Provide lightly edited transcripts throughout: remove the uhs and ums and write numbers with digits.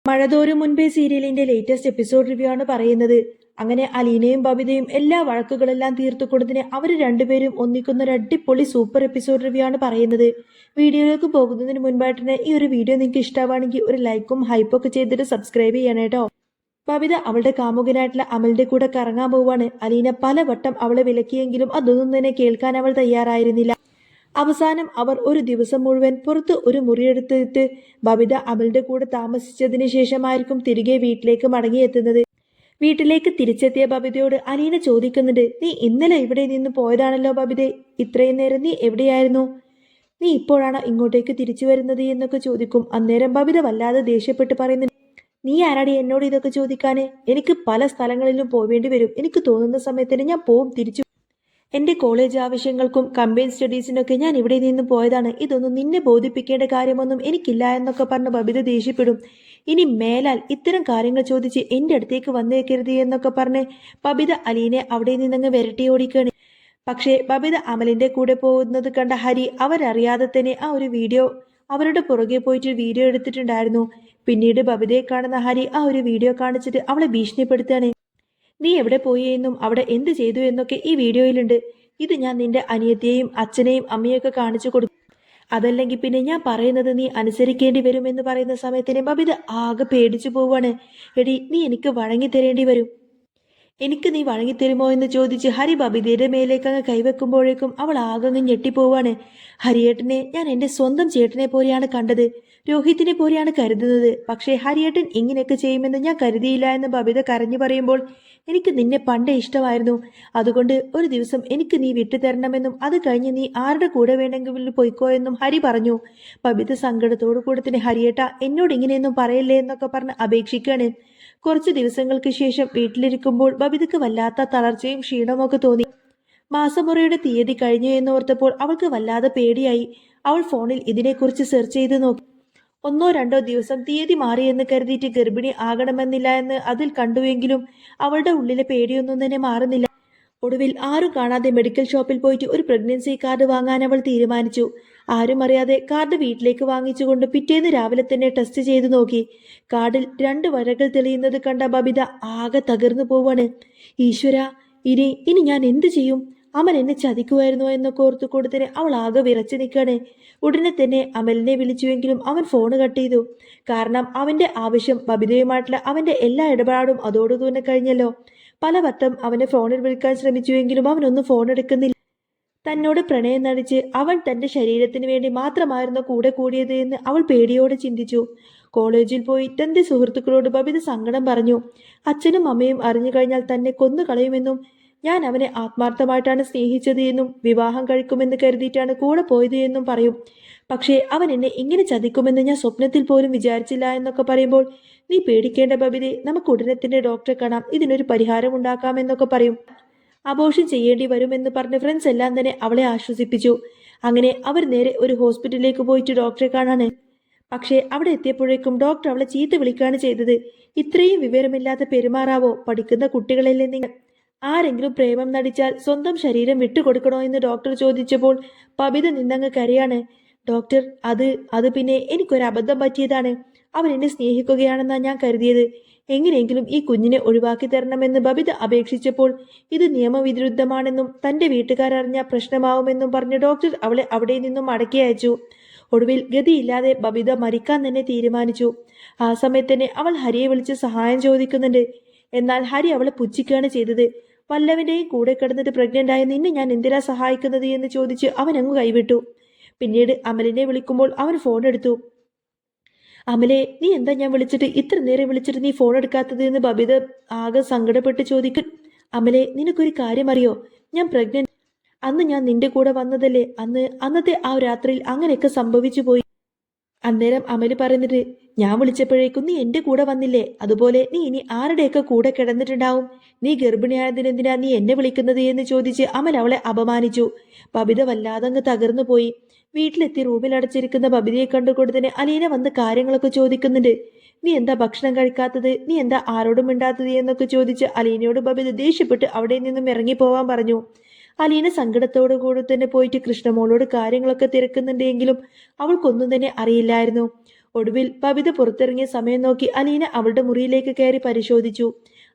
മഴതോരും മുൻപേ സീരിയലിന്റെ latest episode review ആണ് പറയുന്നത്. അങ്ങനെ അലീനയും ബബിതയും എല്ലാ വഴക്കുകളെല്ലാം തീർത്തു കൊടുത്തിന് അവർ രണ്ടുപേരും ഒന്നിക്കുന്ന ഒരു അടിപൊളി സൂപ്പർ എപ്പിസോഡ് റിവ്യൂ ആണ് പറയുന്നത്. വീഡിയോയിലേക്ക് പോകുന്നതിന് മുൻപായിട്ട് തന്നെ ഈ ഒരു വീഡിയോ നിങ്ങൾക്ക് ഇഷ്ടമാണെങ്കിൽ ഒരു ലൈക്കും ഹൈപ്പും ഒക്കെ ചെയ്തിട്ട് സബ്സ്ക്രൈബ് ചെയ്യണം കേട്ടോ. ബബിത അവളുടെ കാമുകനായിട്ടുള്ള അമലിന്റെ കൂടെ കറങ്ങാൻ പോവാണ്. അലീന പലവട്ടം അവളെ വിലക്കിയെങ്കിലും അതൊന്നും തന്നെ കേൾക്കാൻ അവൾ തയ്യാറായിരുന്നില്ല. അവസാനം അവർ ഒരു ദിവസം മുഴുവൻ പുറത്ത് ഒരു മുറിയെടുത്തിട്ട് ബബിത അമലിന്റെ കൂടെ താമസിച്ചതിന് ശേഷമായിരിക്കും തിരികെ വീട്ടിലേക്ക് മടങ്ങിയെത്തുന്നത്. വീട്ടിലേക്ക് തിരിച്ചെത്തിയ ബബിതയോട് അലീന ചോദിക്കുന്നുണ്ട്, നീ ഇന്നലെ ഇവിടെ നിന്ന് പോയതാണല്ലോ ബബിതെ, ഇത്രയും നേരം നീ എവിടെയായിരുന്നു? നീ ഇപ്പോഴാണോ ഇങ്ങോട്ടേക്ക് തിരിച്ചു വരുന്നത് എന്നൊക്കെ ചോദിക്കും. അന്നേരം ബബിത വല്ലാതെ ദേഷ്യപ്പെട്ട് പറയുന്നുണ്ട്, നീ ആരാടി എന്നോട് ഇതൊക്കെ ചോദിക്കാന്? എനിക്ക് പല സ്ഥലങ്ങളിലും പോവേണ്ടി വരും. എനിക്ക് തോന്നുന്ന സമയത്തിന് ഞാൻ പോവും തിരിച്ചു. എന്റെ കോളേജ് ആവശ്യങ്ങൾക്കും കമ്പൈൻ സ്റ്റഡീസിനൊക്കെ ഞാൻ ഇവിടെ നിന്ന് പോയതാണ്. ഇതൊന്നും നിന്നെ ബോധിപ്പിക്കേണ്ട കാര്യമൊന്നും എനിക്കില്ല എന്നൊക്കെ പറഞ്ഞ് ബബിത ദേഷ്യപ്പെടും. ഇനി മേലാൽ ഇത്തരം കാര്യങ്ങൾ ചോദിച്ച് എന്റെ അടുത്തേക്ക് വന്നേക്കരുത് എന്നൊക്കെ പറഞ്ഞ് ബബിത അലീനെ അവിടെ നിന്നങ്ങ് വിരട്ടി ഓടിക്കാണ്. പക്ഷേ ബബിത അമലിന്റെ കൂടെ പോകുന്നത് കണ്ട ഹരി അവരറിയാതെ തന്നെ ആ ഒരു വീഡിയോ അവരുടെ പുറകെ പോയിട്ട് വീഡിയോ എടുത്തിട്ടുണ്ടായിരുന്നു. പിന്നീട് ബബിതയെ കാണുന്ന ഹരി ആ ഒരു വീഡിയോ കാണിച്ചിട്ട് അവളെ ഭീഷണിപ്പെടുത്താണ്. നീ എവിടെ പോയി എന്നും അവിടെ എന്ത് ചെയ്തു എന്നൊക്കെ ഈ വീഡിയോയിലുണ്ട്. ഇത് ഞാൻ നിന്റെ അനിയത്തിയെയും അച്ഛനെയും അമ്മയൊക്കെ കാണിച്ചു കൊടുക്കും. അതല്ലെങ്കിൽ പിന്നെ ഞാൻ പറയുന്നത് നീ അനുസരിക്കേണ്ടി വരുമെന്ന് പറയുന്ന സമയത്തിന് ബബിത ആകെ പേടിച്ചു പോവാണ്. എടി, നീ എനിക്ക് വഴങ്ങി തരേണ്ടി വരും. എനിക്ക് നീ വഴങ്ങിത്തരുമോ എന്ന് ചോദിച്ച് ഹരി ബബിതയുടെ മേലേക്ക് അങ്ങ് കൈവെക്കുമ്പോഴേക്കും അവൾ ആകങ്ങ് ഞെട്ടിപ്പോവാണ്. ഹരിയേട്ടനെ ഞാൻ എൻ്റെ സ്വന്തം ചേട്ടനെ പോലെയാണ് കണ്ടത്, രോഹിത്തിനെ പോലെയാണ് കരുതുന്നത്. പക്ഷേ ഹരിയേട്ടൻ ഇങ്ങനെയൊക്കെ ചെയ്യുമെന്ന് ഞാൻ കരുതിയില്ല എന്ന് ബബിത കരഞ്ഞു പറയുമ്പോൾ, എനിക്ക് നിന്നെ പണ്ടേ ഇഷ്ടമായിരുന്നു. അതുകൊണ്ട് ഒരു ദിവസം എനിക്ക് നീ വിട്ടുതരണമെന്നും അത് കഴിഞ്ഞ് നീ ആരുടെ കൂടെ വേണമെങ്കിലും പൊയ്ക്കോ എന്നും ഹരി പറഞ്ഞു. ബബിത സങ്കടത്തോടു കൂടെ തന്നെ, ഹരിയേട്ട എന്നോട് ഇങ്ങനെയൊന്നും പറയല്ലേ എന്നൊക്കെ പറഞ്ഞ് അപേക്ഷിക്കാണ്. കുറച്ചു ദിവസങ്ങൾക്ക് ശേഷം വീട്ടിലിരിക്കുമ്പോൾ ബബിതയ്ക്ക് വല്ലാത്ത തളർച്ചയും ക്ഷീണമൊക്കെ തോന്നി. മാസമുറയുടെ തീയതി കഴിഞ്ഞു എന്നോർത്തപ്പോൾ അവൾക്ക് വല്ലാതെ പേടിയായി. അവൾ ഫോണിൽ ഇതിനെക്കുറിച്ച് സെർച്ച് ചെയ്ത് നോക്കി. 1-2 ദിവസം തീയതി മാറിയെന്ന് കരുതിയിട്ട് ഗർഭിണി ആകണമെന്നില്ല എന്ന് അതിൽ കണ്ടുവെങ്കിലും അവളുടെ ഉള്ളിലെ പേടിയൊന്നും തന്നെ മാറുന്നില്ല. ഒടുവിൽ ആരും കാണാതെ മെഡിക്കൽ ഷോപ്പിൽ പോയിട്ട് ഒരു പ്രഗ്നൻസി കാർഡ് വാങ്ങാൻ അവൾ തീരുമാനിച്ചു. ആരും അറിയാതെ കാർഡ് വീട്ടിലേക്ക് വാങ്ങിച്ചുകൊണ്ട് പിറ്റേന്ന് രാവിലെ തന്നെ ടെസ്റ്റ് ചെയ്തു നോക്കി. കാർഡിൽ 2 വരകൾ തെളിയുന്നത് കണ്ട ബബിത ആകെ തകർന്നു പോവാണ്. ഈശ്വര, ഇനി ഞാൻ എന്ത് ചെയ്യും? അമൽ എന്നെ ചതിക്കുമായിരുന്നോ എന്നൊക്കെ ഓർത്തു കൊടുത്തിന് അവൾ ആകെ വിറച്ചു നിൽക്കാണ്. ഉടനെ തന്നെ അമലിനെ വിളിച്ചുവെങ്കിലും അവൻ ഫോൺ കട്ട് ചെയ്തു. കാരണം അവന്റെ ആവശ്യം ബബിതയുമായിട്ടുള്ള അവന്റെ എല്ലാ ഇടപാടും അതോടുകൂടെ കഴിഞ്ഞല്ലോ. പലവട്ടം അവനെ ഫോണിൽ വിളിക്കാൻ ശ്രമിച്ചുവെങ്കിലും അവനൊന്നും ഫോൺ എടുക്കുന്നില്ല. തന്നോട് പ്രണയം നടിച്ച് അവൻ തന്റെ ശരീരത്തിന് വേണ്ടി മാത്രമായിരുന്നു കൂടെ കൂടിയത് എന്ന് അവൾ പേടിയോടെ ചിന്തിച്ചു. കോളേജിൽ പോയി തന്റെ സുഹൃത്തുക്കളോട് ബബിത സങ്കടം പറഞ്ഞു. അച്ഛനും അമ്മയും അറിഞ്ഞു കഴിഞ്ഞാൽ തന്നെ കൊന്നു കളയുമെന്നും ഞാൻ അവനെ ആത്മാർത്ഥമായിട്ടാണ് സ്നേഹിച്ചത് എന്നും വിവാഹം കഴിക്കുമെന്ന് കരുതിയിട്ടാണ് കൂടെ പോയത് എന്നും പറയും. പക്ഷേ അവൻ എന്നെ ഇങ്ങനെ ചതിക്കുമെന്ന് ഞാൻ സ്വപ്നത്തിൽ പോലും വിചാരിച്ചില്ല എന്നൊക്കെ പറയുമ്പോൾ, നീ പേടിക്കേണ്ട ബബിതെ, നമുക്ക് ഉടനെ തന്നെ ഡോക്ടറെ കാണാം, ഇതിനൊരു പരിഹാരം ഉണ്ടാക്കാമെന്നൊക്കെ പറയും. അബോർഷൻ ചെയ്യേണ്ടി വരുമെന്ന് പറഞ്ഞ് ഫ്രണ്ട്സ് എല്ലാം തന്നെ അവളെ ആശ്വസിപ്പിച്ചു. അങ്ങനെ അവർ നേരെ ഒരു ഹോസ്പിറ്റലിലേക്ക് പോയിട്ട് ഡോക്ടറെ കാണാണ്. പക്ഷേ അവിടെ എത്തിയപ്പോഴേക്കും ഡോക്ടർ അവളെ ചീത്ത വിളിക്കുകയാണ് ചെയ്തത്. ഇത്രയും വിവരമില്ലാതെ പെരുമാറാവോ? പഠിക്കുന്ന കുട്ടികളല്ലേ നിങ്ങൾ? ആരെങ്കിലും പ്രേമം നടിച്ചാൽ സ്വന്തം ശരീരം വിട്ടുകൊടുക്കണോ എന്ന് ഡോക്ടർ ചോദിച്ചപ്പോൾ ബബിത നിന്നങ്ങ് കരയാണ്. ഡോക്ടർ, അത് പിന്നെ എനിക്കൊരു അബദ്ധം പറ്റിയതാണ്. അവൻ എന്നെ സ്നേഹിക്കുകയാണെന്നാണ് ഞാൻ കരുതിയത്. എങ്ങനെയെങ്കിലും ഈ കുഞ്ഞിനെ ഒഴിവാക്കി തരണമെന്ന് ബബിത അപേക്ഷിച്ചപ്പോൾ ഇത് നിയമവിരുദ്ധമാണെന്നും തന്റെ വീട്ടുകാരറിഞ്ഞ പ്രശ്നമാവുമെന്നും പറഞ്ഞ് ഡോക്ടർ അവളെ അവിടെ നിന്നും മടക്കി അയച്ചു. ഒടുവിൽ ഗതിയില്ലാതെ ബബിത മരിക്കാൻ തന്നെ തീരുമാനിച്ചു. ആ സമയത്ത് തന്നെ അവൾ ഹരിയെ വിളിച്ച് സഹായം ചോദിക്കുന്നുണ്ട്. എന്നാൽ ഹരി അവളെ പുച്ഛിക്കുകയാണ് ചെയ്തത്. വല്ലവന്റെയും കൂടെ കിടന്നിട്ട് പ്രഗ്നന്റ് ആയ നിന്നെ ഞാൻ എന്തിനാ സഹായിക്കുന്നത് എന്ന് ചോദിച്ച് അവൻ അങ്ങ് കൈവിട്ടു. പിന്നീട് അമലിനെ വിളിക്കുമ്പോൾ അവൻ ഫോൺ എടുത്തു. അമലെ, നീ എന്താ ഞാൻ വിളിച്ചിട്ട് ഇത്ര നേരം വിളിച്ചിട്ട് നീ ഫോൺ എടുക്കാത്തത് എന്ന് ബബിത ആകെ സങ്കടപ്പെട്ട് ചോദിക്കും. അമലെ, നിനക്കൊരു കാര്യം അറിയോ? ഞാൻ പ്രഗ്നന്റ്. അന്ന് ഞാൻ നിന്റെ കൂടെ വന്നതല്ലേ? അന്നത്തെ ആ രാത്രിയിൽ അങ്ങനെയൊക്കെ സംഭവിച്ചു പോയി. അന്നേരം അമല് പറയുന്നത്, ഞാൻ വിളിച്ചപ്പോഴേക്കും നീ എന്റെ കൂടെ വന്നില്ലേ? അതുപോലെ നീ ഇനി ആരുടെയൊക്കെ കൂടെ കിടന്നിട്ടുണ്ടാവും? നീ ഗർഭിണിയായതിനെന്തിനാ നീ എന്നെ വിളിക്കുന്നത് എന്ന് ചോദിച്ച് അമൽ അവളെ അപമാനിച്ചു. ബബിത വല്ലാതങ്ങ് തകർന്നു പോയി. വീട്ടിലെത്തി റൂമിൽ അടച്ചിരിക്കുന്ന ബബിതയെ കണ്ടുകൊടുത്തന്നെ അലീന വന്ന് കാര്യങ്ങളൊക്കെ ചോദിക്കുന്നുണ്ട്. നീ എന്താ ഭക്ഷണം കഴിക്കാത്തത്? നീ എന്താ ആരോടും മിണ്ടാത്തത് എന്നൊക്കെ ചോദിച്ച് അലീനയോട് ബബിത ദേഷ്യപ്പെട്ട് അവിടെ നിന്നും ഇറങ്ങിപ്പോവാൻ പറഞ്ഞു. അലീന സങ്കടത്തോടു കൂടി തന്നെ പോയിട്ട് കൃഷ്ണമോളോട് കാര്യങ്ങളൊക്കെ തിരക്കുന്നുണ്ടെങ്കിലും അവൾക്കൊന്നും തന്നെ അറിയില്ലായിരുന്നു. ഒടുവിൽ ബബിത പുറത്തിറങ്ങിയ സമയം നോക്കി അലീന അവളുടെ മുറിയിലേക്ക് കയറി പരിശോധിച്ചു.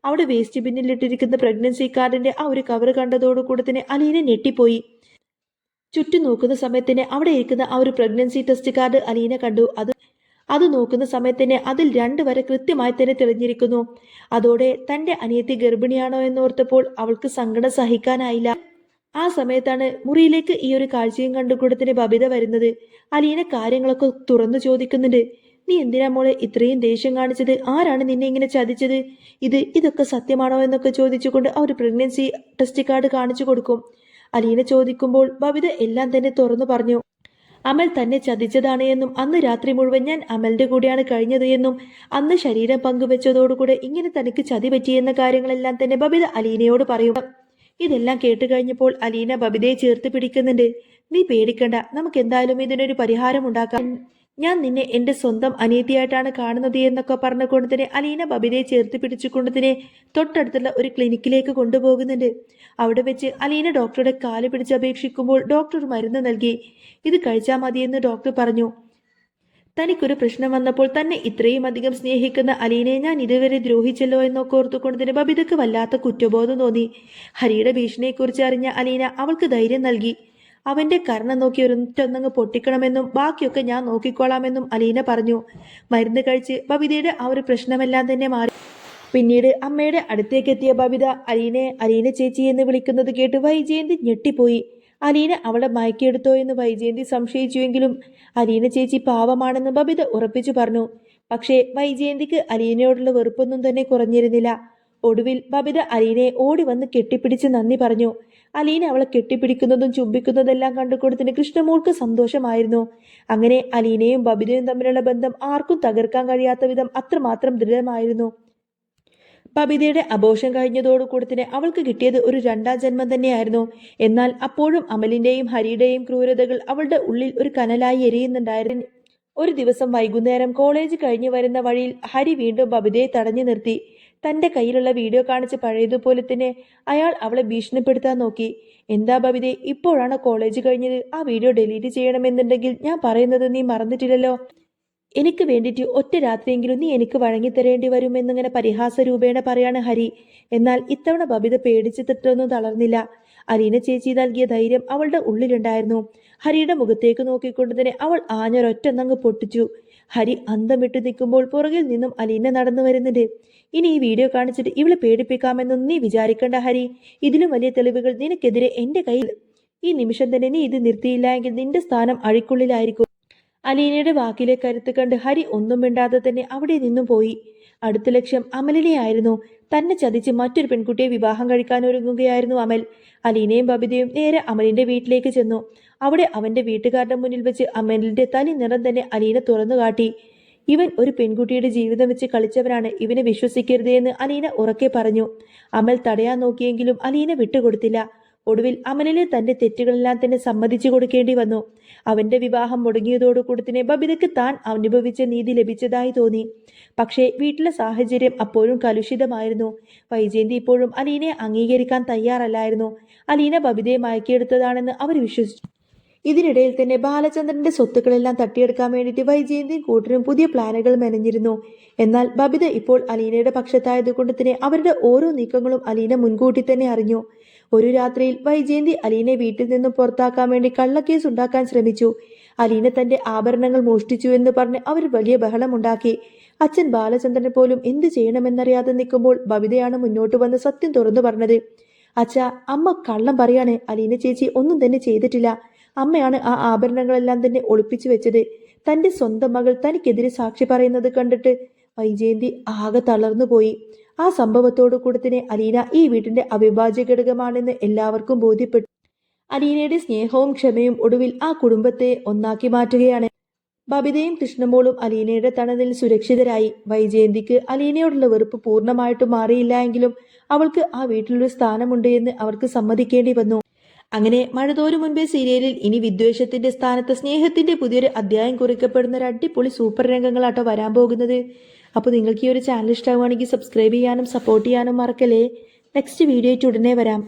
അവിടെ വേസ്റ്റ് ബിന്നിലിട്ടിരിക്കുന്ന പ്രഗ്നൻസി കാർഡിന്റെ ആ ഒരു കവർ കണ്ടതോടുകൂടെ തന്നെ അലീന ഞെട്ടിപ്പോയി. ചുറ്റും നോക്കുന്ന സമയത്തിന് അവിടെ ഇരിക്കുന്ന ആ ഒരു പ്രഗ്നൻസി ടെസ്റ്റ് കാർഡ് അലീന കണ്ടു. അത് നോക്കുന്ന സമയത്തിന് അതിൽ 2 വരെ കൃത്യമായി തന്നെ തെളിഞ്ഞിരിക്കുന്നു. അതോടെ തന്റെ അനിയത്തി ഗർഭിണിയാണോ എന്നോർത്തപ്പോൾ അവൾക്ക് സങ്കടം സഹിക്കാനായില്ല. ആ സമയത്താണ് മുറിയിലേക്ക് ഈ ഒരു കാഴ്ചയും കണ്ടുകൂടെ തന്നെ ബബിത വരുന്നത്. അലീന കാര്യങ്ങളൊക്കെ തുറന്നു ചോദിക്കുന്നുണ്ട്. നീ എന്തിനാ മോളെ ഇത്രയും ദേഷ്യം കാണിച്ചത്? ആരാണ് നിന്നെ ഇങ്ങനെ ചതിച്ചത്? ഇതൊക്കെ സത്യമാണോ എന്നൊക്കെ ചോദിച്ചുകൊണ്ട് ആ ഒരു പ്രഗ്നൻസി ടെസ്റ്റ് കാർഡ് കാണിച്ചു കൊടുക്കും. അലീന ചോദിക്കുമ്പോൾ ബബിത എല്ലാം തന്നെ തുറന്നു പറഞ്ഞു. അമൽ തന്നെ ചതിച്ചതാണ് എന്നും അന്ന് രാത്രി മുഴുവൻ ഞാൻ അമലിന്റെ കൂടെയാണ് കഴിഞ്ഞത് എന്നും അന്ന് ശരീരം പങ്കുവെച്ചതോടുകൂടെ ഇങ്ങനെ തനിക്ക് ചതി പറ്റിയെന്ന കാര്യങ്ങളെല്ലാം തന്നെ ബബിത അലീനയോട് പറയും. ഇതെല്ലാം കേട്ട് കഴിഞ്ഞപ്പോൾ അലീന ബബിതയെ ചേർത്ത് പിടിക്കുന്നുണ്ട്. നീ പേടിക്കണ്ട, നമുക്ക് എന്തായാലും ഇതിനൊരു പരിഹാരം ഉണ്ടാക്കാം. ഞാൻ നിന്നെ എന്റെ സ്വന്തം അനിയത്തിയായിട്ടാണ് കാണുന്നത് എന്നൊക്കെ പറഞ്ഞുകൊണ്ട് തന്നെ അലീന ബബിതയെ ചേർത്ത് പിടിച്ചുകൊണ്ട് തന്നെ തൊട്ടടുത്തുള്ള ഒരു ക്ലിനിക്കിലേക്ക് കൊണ്ടുപോകുന്നുണ്ട്. അവിടെ വെച്ച് അലീന ഡോക്ടറുടെ കാല് പിടിച്ച് അപേക്ഷിക്കുമ്പോൾ ഡോക്ടർ മരുന്ന് നൽകി. ഇത് കഴിച്ചാൽ മതിയെന്ന് ഡോക്ടർ പറഞ്ഞു. തനിക്കൊരു പ്രശ്നം വന്നപ്പോൾ തന്നെ ഇത്രയും അധികം സ്നേഹിക്കുന്ന അലീനയെ ഞാൻ ഇതുവരെ ദ്രോഹിച്ചല്ലോ എന്നൊക്കെ ഓർത്തുകൊണ്ട് തന്നെ ബബിതയ്ക്ക് വല്ലാത്ത കുറ്റബോധം തോന്നി. ഹരിയുടെ ഭീഷണിയെക്കുറിച്ച് അറിഞ്ഞ അലീന അവൾക്ക് ധൈര്യം നൽകി. അവന്റെ കർണം നോക്കി ഒരൊറ്റൊന്നങ്ങ് പൊട്ടിക്കണമെന്നും ബാക്കിയൊക്കെ ഞാൻ നോക്കിക്കോളാമെന്നും അലീന പറഞ്ഞു. മരുന്ന് കഴിച്ച് ബബിതയുടെ ആ ഒരു പ്രശ്നമെല്ലാം തന്നെ മാറി. പിന്നീട് അമ്മയുടെ അടുത്തേക്ക് എത്തിയ ബബിത അലീന ചേച്ചി എന്ന് വിളിക്കുന്നത് കേട്ട് വൈജയന്തി ഞെട്ടിപ്പോയി. അലീന അവളെ മയക്കിയെടുത്തോ എന്ന് വൈജയന്തി സംശയിച്ചുവെങ്കിലും അലീന ചേച്ചി പാവമാണെന്ന് ബബിത ഉറപ്പിച്ചു പറഞ്ഞു. പക്ഷേ വൈജയന്തിക്ക് അലീനയോടുള്ള വെറുപ്പൊന്നും തന്നെ കുറഞ്ഞിരുന്നില്ല. ഒടുവിൽ ബബിത അലീനയെ ഓടി വന്ന് കെട്ടിപ്പിടിച്ച് നന്ദി പറഞ്ഞു. അലീന അവളെ കെട്ടിപ്പിടിക്കുന്നതും ചുംബിക്കുന്നതെല്ലാം കണ്ടുകൊടുത്തിന് കൃഷ്ണമോൾക്ക് സന്തോഷമായിരുന്നു. അങ്ങനെ അലീനയും ബബിതയും തമ്മിലുള്ള ബന്ധം ആർക്കും തകർക്കാൻ കഴിയാത്ത വിധം അത്രമാത്രം ദൃഢമായിരുന്നു. ബബിതയുടെ അബോഷം കഴിഞ്ഞതോടുകൂടി തന്നെ അവൾക്ക് കിട്ടിയത് ഒരു 2ാം ജന്മം തന്നെയായിരുന്നു. എന്നാൽ അപ്പോഴും അമലിന്റെയും ഹരിയുടെയും ക്രൂരതകൾ അവളുടെ ഉള്ളിൽ ഒരു കനലായി എരിയുന്നുണ്ടായിരുന്നു. ഒരു ദിവസം വൈകുന്നേരം കോളേജ് കഴിഞ്ഞു വരുന്ന വഴിയിൽ ഹരി വീണ്ടും ബബിതയെ തടഞ്ഞു നിർത്തി. തന്റെ കയ്യിലുള്ള വീഡിയോ കാണിച്ച് പഴയതുപോലെ തന്നെ അയാൾ അവളെ ഭീഷണിപ്പെടുത്താൻ നോക്കി. എന്താ ബബിതേ, ഇപ്പോഴാണ് കോളേജ് കഴിഞ്ഞത്? ആ വീഡിയോ ഡിലീറ്റ് ചെയ്യണമെന്നുണ്ടെങ്കിൽ ഞാൻ പറയുന്നത് നീ മറന്നിട്ടില്ലല്ലോ. എനിക്ക് വേണ്ടിയിട്ട് ഒറ്റ രാത്രിയെങ്കിലും നീ എനിക്ക് വഴങ്ങിത്തരേണ്ടി വരുമെന്നിങ്ങനെ പരിഹാസ രൂപേണ പറയാണ് ഹരി. എന്നാൽ ഇത്തവണ ബബിത പേടിച്ചിട്ടൊന്നും തളർന്നില്ല. അലീന ചേച്ചി നൽകിയ ധൈര്യം അവളുടെ ഉള്ളിലുണ്ടായിരുന്നു. ഹരിയുടെ മുഖത്തേക്ക് നോക്കിക്കൊണ്ട് തന്നെ അവൾ ആഞ്ഞൊരൊറ്റന്നങ്ങ് പൊട്ടിച്ചു. ഹരി അന്തം വിട്ടു നിൽക്കുമ്പോൾ പുറകിൽ നിന്നും അലീന നടന്നു വരുന്നുണ്ട്. ഇനി ഈ വീഡിയോ കാണിച്ചിട്ട് ഇവളെ പേടിപ്പിക്കാമെന്നൊന്നും നീ വിചാരിക്കണ്ട ഹരി. ഇതിലും വലിയ തെളിവുകൾ നിനക്കെതിരെ എന്റെ കയ്യിൽ. ഈ നിമിഷം തന്നെ നീ ഇത് നിർത്തിയില്ല എങ്കിൽ നിന്റെ സ്ഥാനം അഴിക്കുള്ളിലായിരിക്കും. അലീനയുടെ വാക്കിലെ കരുത്ത് കണ്ട് ഹരി ഒന്നും മിണ്ടാതെ തന്നെ അവിടെ നിന്നും പോയി. അടുത്ത ലക്ഷ്യം അമലിനെയായിരുന്നു. തന്നെ ചതിച്ച് മറ്റൊരു പെൺകുട്ടിയെ വിവാഹം കഴിക്കാൻ ഒരുങ്ങുകയായിരുന്നു അമൽ. അലീനയും ബബിതയും നേരെ അമലിന്റെ വീട്ടിലേക്ക് ചെന്നു. അവിടെ അവന്റെ വീട്ടുകാരുടെ മുന്നിൽ വെച്ച് അമലിന്റെ തനി നിറം തന്നെ അലീന തുറന്നു കാട്ടി. ഇവൻ ഒരു പെൺകുട്ടിയുടെ ജീവിതം വെച്ച് കളിച്ചവനാണ്, ഇവനെ വിശ്വസിക്കരുതേ എന്ന് അലീന ഉറക്കെ പറഞ്ഞു. അമൽ തടയാൻ നോക്കിയെങ്കിലും അലീന വിട്ടുകൊടുത്തില്ല. ഒടുവിൽ അമലിന് തന്റെ തെറ്റുകളെല്ലാം തന്നെ സമ്മതിച്ചു കൊടുക്കേണ്ടി വന്നു. അവന്റെ വിവാഹം മുടങ്ങിയതോടുകൂടി തന്നെ ബബിതയ്ക്ക് താൻ അനുഭവിച്ച നീതി ലഭിച്ചതായി തോന്നി. പക്ഷേ വീട്ടിലെ സാഹചര്യം അപ്പോഴും കലുഷിതമായിരുന്നു. വൈജയന്തി ഇപ്പോഴും അലീനയെ അംഗീകരിക്കാൻ തയ്യാറല്ലായിരുന്നു. അലീന ബബിതയെ മയക്കിയെടുത്തതാണെന്ന് അവർ വിശ്വസിച്ചു. ഇതിനിടയിൽ തന്നെ ബാലചന്ദ്രന്റെ സ്വത്തുക്കളെല്ലാം തട്ടിയെടുക്കാൻ വേണ്ടിയിട്ട് വൈജയന്തിയും കൂട്ടരും പുതിയ പ്ലാനുകൾ മെനഞ്ഞിരുന്നു. എന്നാൽ ബബിത ഇപ്പോൾ അലീനയുടെ പക്ഷത്തായതുകൊണ്ട് തന്നെ അവരുടെ ഓരോ നീക്കങ്ങളും അലീന മുൻകൂട്ടി തന്നെ അറിഞ്ഞു. ഒരു രാത്രിയിൽ വൈജയന്തി അലീനെ വീട്ടിൽ നിന്നും പുറത്താക്കാൻ വേണ്ടി കള്ളക്കേസ് ഉണ്ടാക്കാൻ ശ്രമിച്ചു. അലീന തന്റെ ആഭരണങ്ങൾ മോഷ്ടിച്ചു എന്ന് പറഞ്ഞ് അവർ വലിയ ബഹളമുണ്ടാക്കി. അച്ഛൻ ബാലചന്ദ്രനെ പോലും എന്ത് ചെയ്യണമെന്നറിയാതെ നിൽക്കുമ്പോൾ ബബിതയാണ് മുന്നോട്ട് വന്ന് സത്യം തുറന്നു പറഞ്ഞത്. അച്ഛാ, അമ്മ കള്ളം പറയാണ്. അലീന ചേച്ചി ഒന്നും തന്നെ ചെയ്തിട്ടില്ല. അമ്മയാണ് ആ ആഭരണങ്ങളെല്ലാം തന്നെ ഒളിപ്പിച്ചു വെച്ചത്. തന്റെ സ്വന്തം മകൾ തനിക്കെതിരെ സാക്ഷി പറയുന്നത് കണ്ടിട്ട് വൈജയന്തി ആകെ തളർന്നു പോയി. ആ സംഭവത്തോടു കൂടെ തന്നെ അലീന ഈ വീട്ടിന്റെ അവിഭാജ്യ ഘടകമാണെന്ന് എല്ലാവർക്കും ബോധ്യപ്പെട്ടു. അലീനയുടെ സ്നേഹവും ക്ഷമയും ഒടുവിൽ ആ കുടുംബത്തെ ഒന്നാക്കി മാറ്റുകയാണ്. ബബിതയും കൃഷ്ണമോളും അലീനയുടെ തണലിൽ സുരക്ഷിതരായി. വൈജയന്തിക്ക് അലീനയോടുള്ള വെറുപ്പ് പൂർണ്ണമായിട്ടും മാറിയില്ല എങ്കിലും അവൾക്ക് ആ വീട്ടിലൊരു സ്ഥാനമുണ്ട് എന്ന് അവർക്ക് സമ്മതിക്കേണ്ടി വന്നു. അങ്ങനെ മഴതോരു മുൻപേ സീരിയലിൽ ഇനി വിദ്വേഷത്തിന്റെ സ്ഥാനത്ത് സ്നേഹത്തിന്റെ പുതിയൊരു അധ്യായം കുറിക്കപ്പെടുന്ന ഒരു അടിപൊളി സൂപ്പർ രംഗങ്ങളാട്ടോ വരാൻ പോകുന്നത്. അപ്പോൾ നിങ്ങൾക്ക് ഈ ഒരു ചാനൽ ഇഷ്ടമാവുകയാണെങ്കിൽ സബ്സ്ക്രൈബ് ചെയ്യാനും സപ്പോർട്ട് ചെയ്യാനും മറക്കല്ലേ. നെക്സ്റ്റ് വീഡിയോ ആയിട്ട് ഉടനെ വരാം.